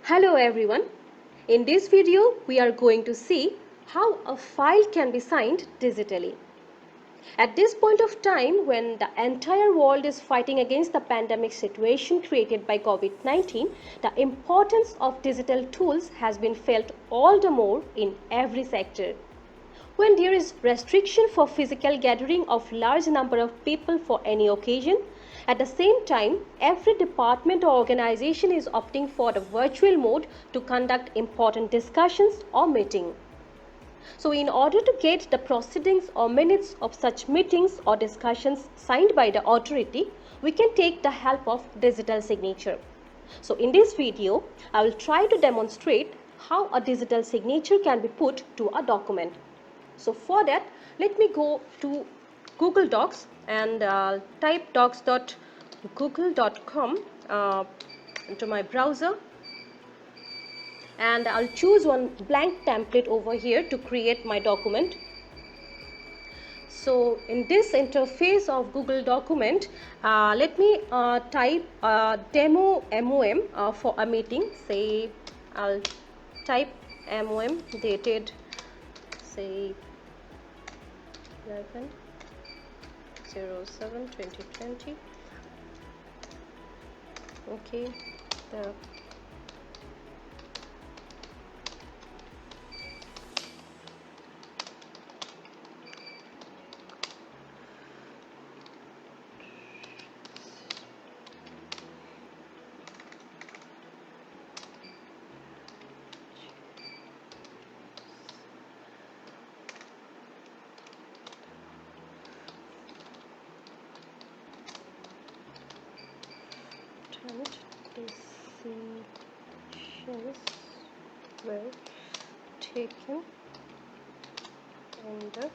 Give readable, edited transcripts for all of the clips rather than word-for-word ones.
Hello everyone. In this video, we are going to see how a file can be signed digitally. At this point of time, when the entire world is fighting against the pandemic situation created by COVID-19, the importance of digital tools has been felt all the more in every sector. When there is restriction for physical gathering of large number of people for any occasion, at the same time, every department or organization is opting for the virtual mode to conduct important discussions or meeting. So in order to get the proceedings or minutes of such meetings or discussions signed by the authority, we can take the help of digital signature. So in this video, I will try to demonstrate how a digital signature can be put to a document. So for that, let me go to Google Docs and type docs.google.com into my browser, and I'll choose one blank template over here to create my document. So in this interface of Google document, let me type demo MOM for a meeting. Say I'll type MOM dated say 11/07/2020. Okay, the decisions were taken in the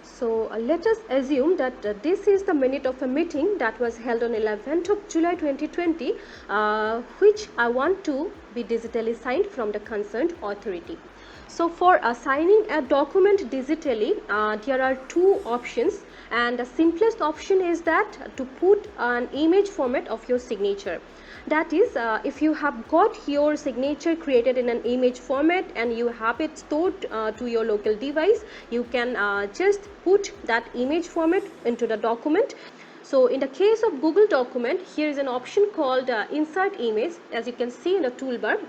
So let us assume that this is the minute of a meeting that was held on 11th of July 2020, which I want to be digitally signed from the concerned authority. So for signing a document digitally, there are two options, and the simplest option is that to put an image format of your signature. That is, if you have got your signature created in an image format and you have it stored to your local device, you can just put that image format into the document. So in the case of Google document, here is an option called insert image, as you can see in the toolbar,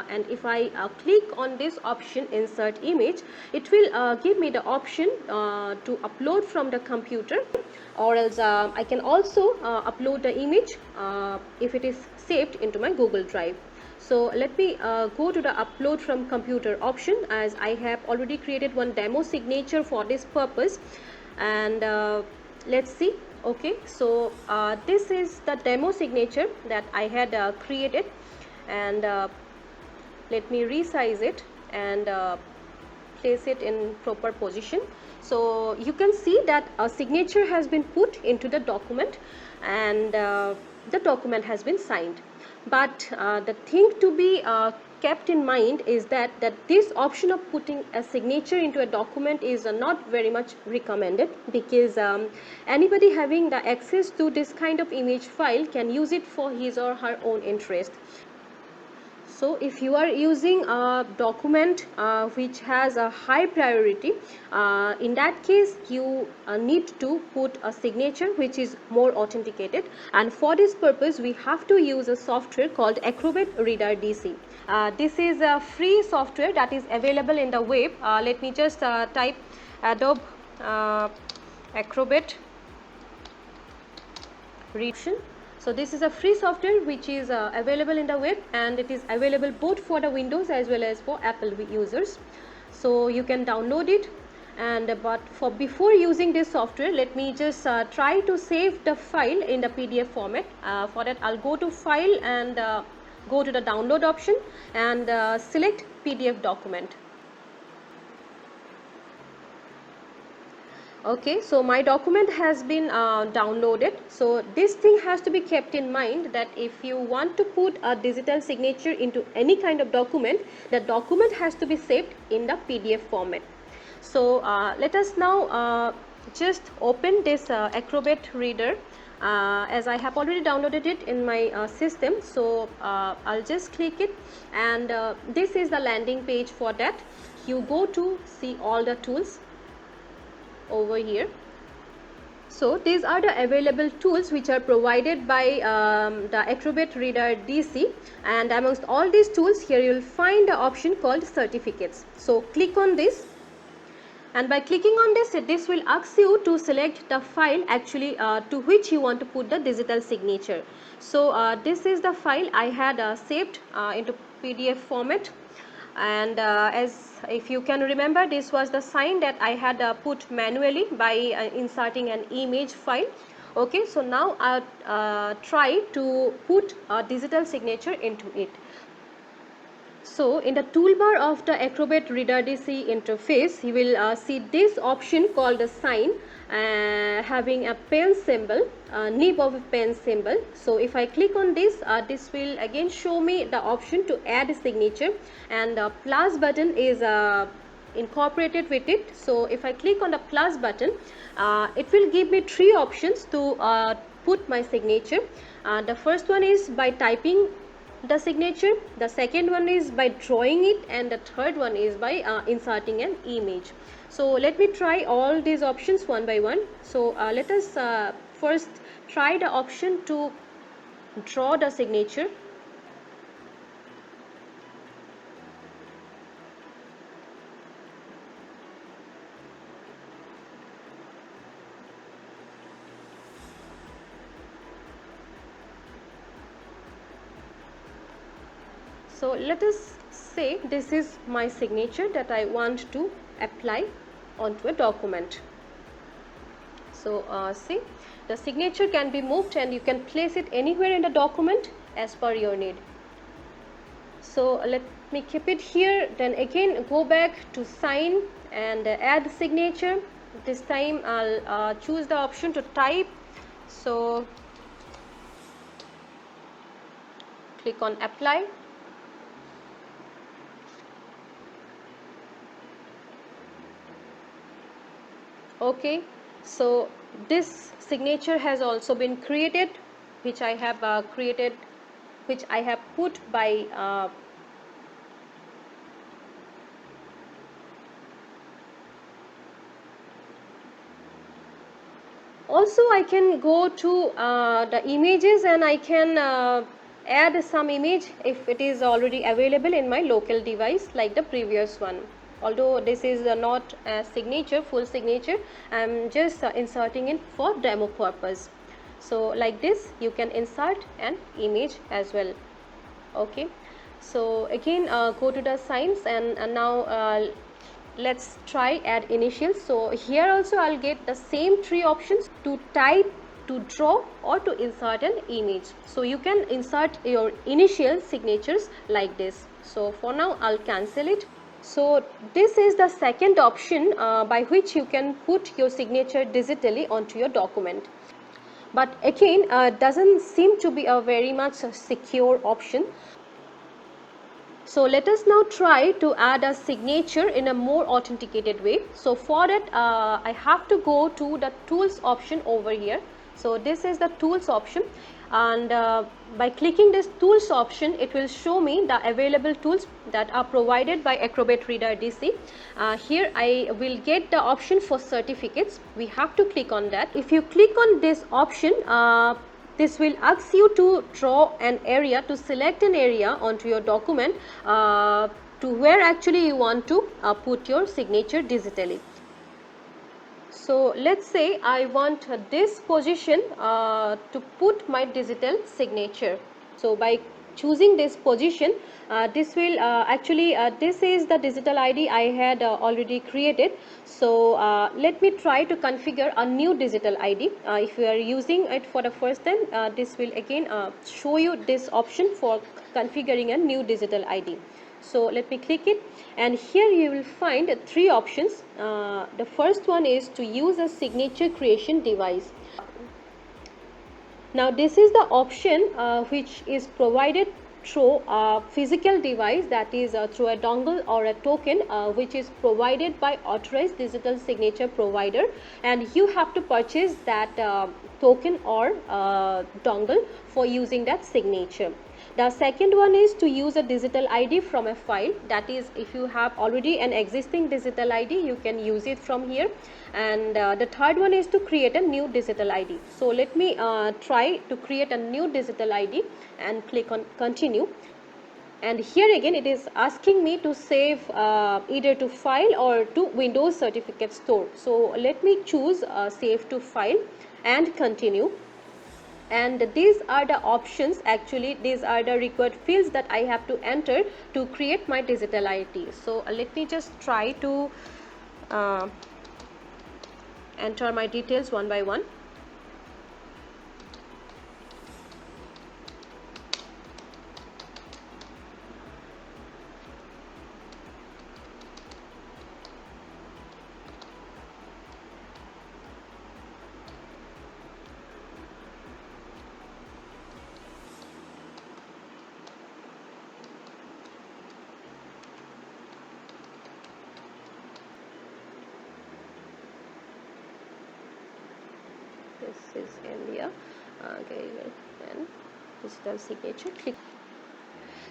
and if I click on this option insert image, it will give me the option to upload from the computer, or else I can also upload the image if it is saved into my Google Drive. So let me go to the upload from computer option, as I have already created one demo signature for this purpose, and let's see. Okay, so this is the demo signature that I had created, and let me resize it and place it in proper position. So you can see that a signature has been put into the document, and the document has been signed. But the thing to be kept in mind is that this option of putting a signature into a document is not very much recommended, because anybody having the access to this kind of image file can use it for his or her own interest. So if you are using a document which has a high priority, in that case you need to put a signature which is more authenticated, and for this purpose we have to use a software called Acrobat Reader DC. This is a free software that is available in the web. Let me just type Adobe Acrobat Reader. So this is a free software which is available in the web, and it is available both for the Windows as well as for Apple users. So you can download it, and but for before using this software, let me just try to save the file in the PDF format. For that, I'll go to file and go to the download option and select PDF document. Okay, so my document has been downloaded. So this thing has to be kept in mind, that if you want to put a digital signature into any kind of document, the document has to be saved in the PDF format. So let us now just open this Acrobat Reader as I have already downloaded it in my system. So I'll just click it, and this is the landing page for that. You go to see all the tools over here. So these are the available tools which are provided by the Acrobat Reader DC, and amongst all these tools here you will find the option called certificates. So click on this, and by clicking on this will ask you to select the file actually to which you want to put the digital signature. So this is the file I had saved into PDF format, and as if you can remember, this was the sign that I had put manually by inserting an image file. Okay, so now I'll try to put a digital signature into it. So in the toolbar of the Acrobat Reader DC interface, you will see this option called the sign, having a pen symbol, nib of a pen symbol. So if I click on this, this will again show me the option to add a signature, and the plus button is incorporated with it. So if I click on the plus button, it will give me three options to put my signature. The first one is by typing the signature, the second one is by drawing it, and the third one is by inserting an image. So let me try all these options one by one. So let us first try the option to draw the signature. So let us say this is my signature that I want to apply onto a document. So see, the signature can be moved and you can place it anywhere in the document as per your need. So let me keep it here, then again go back to sign and add signature. This time I'll choose the option to type. So click on apply. Okay, so this signature has also been created, which I have put by also I can go to the images, and I can add some image if it is already available in my local device like the previous one. Although this is not a signature, full signature, I am just inserting it for demo purpose. So like this you can insert an image as well. Okay, so again go to the signs, and now let's try add initials. So here also I'll get the same three options: to type, to draw, or to insert an image. So you can insert your initial signatures like this. So for now I'll cancel it. So this is the second option by which you can put your signature digitally onto your document. But again doesn't seem to be a very much secure option. So let us now try to add a signature in a more authenticated way. So for that I have to go to the tools option over here. So this is the tools option, and by clicking this tools option it will show me the available tools that are provided by Acrobat Reader DC. Here I will get the option for certificates. We have to click on that. If you click on this option, this will ask you to draw an area, to select an area onto your document to where actually you want to put your signature digitally. So let's say I want this position to put my digital signature. So by choosing this position, this will this is the digital ID I had already created. So let me try to configure a new digital ID. If you are using it for the first time, this will again show you this option for configuring a new digital ID. So let me click it, and here you will find three options. The first one is to use a signature creation device. Now this is the option which is provided through a physical device, that is through a dongle or a token which is provided by authorized digital signature provider, and you have to purchase that token or dongle for using that signature. The second one is to use a digital ID from a file. That is, if you have already an existing digital ID, you can use it from here. And the third one is to create a new digital ID. So let me try to create a new digital ID and click on continue. And here again it is asking me to save either to file or to Windows Certificate Store. So let me choose save to file and continue. And these are the options, actually these are the required fields that I have to enter to create my digital ID. So let me just try to enter my details one by one. This is India. Okay, and digital signature. Click.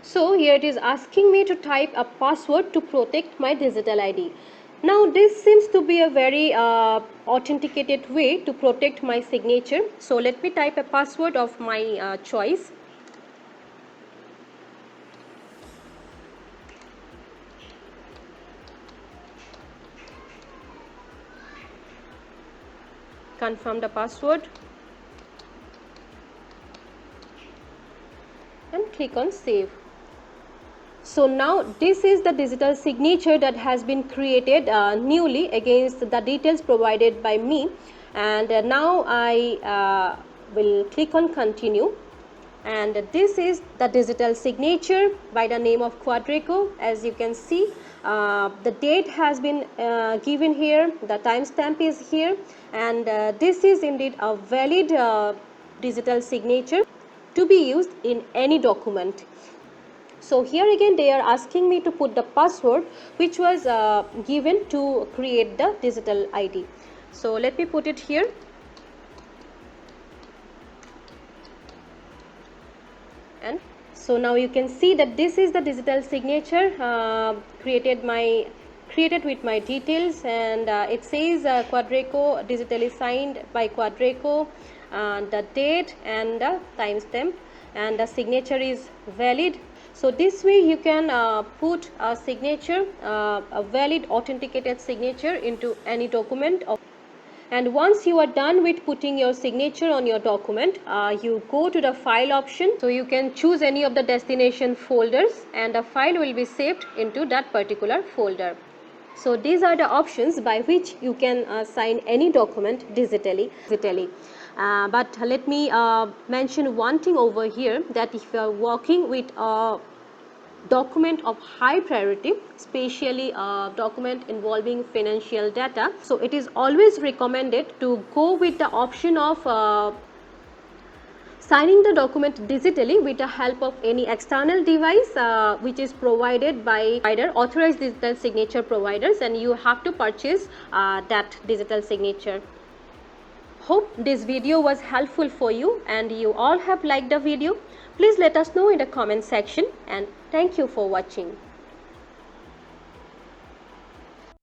So here it is asking me to type a password to protect my digital ID. Now this seems to be a very authenticated way to protect my signature. So let me type a password of my choice. Confirm the password and click on save. So now this is the digital signature that has been created newly against the details provided by me. And now I will click on continue. And this is the digital signature by the name of Quadreco. As you can see, the date has been given here, the timestamp is here, and this is indeed a valid digital signature to be used in any document. So here again they are asking me to put the password which was given to create the digital ID. So let me put it here. And so now you can see that this is the digital signature created with my details, and it says Quadreco, digitally signed by Quadreco, the date and the timestamp, and the signature is valid. So this way you can put a signature, a valid authenticated signature into any document. And once you are done with putting your signature on your document, you go to the file option. So you can choose any of the destination folders and the file will be saved into that particular folder. So these are the options by which you can sign any document digitally. But let me mention one thing over here, that if you are working with a document of high priority, especially a document involving financial data, so it is always recommended to go with the option of signing the document digitally with the help of any external device which is provided by either authorized digital signature providers, and you have to purchase that digital signature. Hope this video was helpful for you and you all have liked the video. Please let us know in the comment section, and thank you for watching.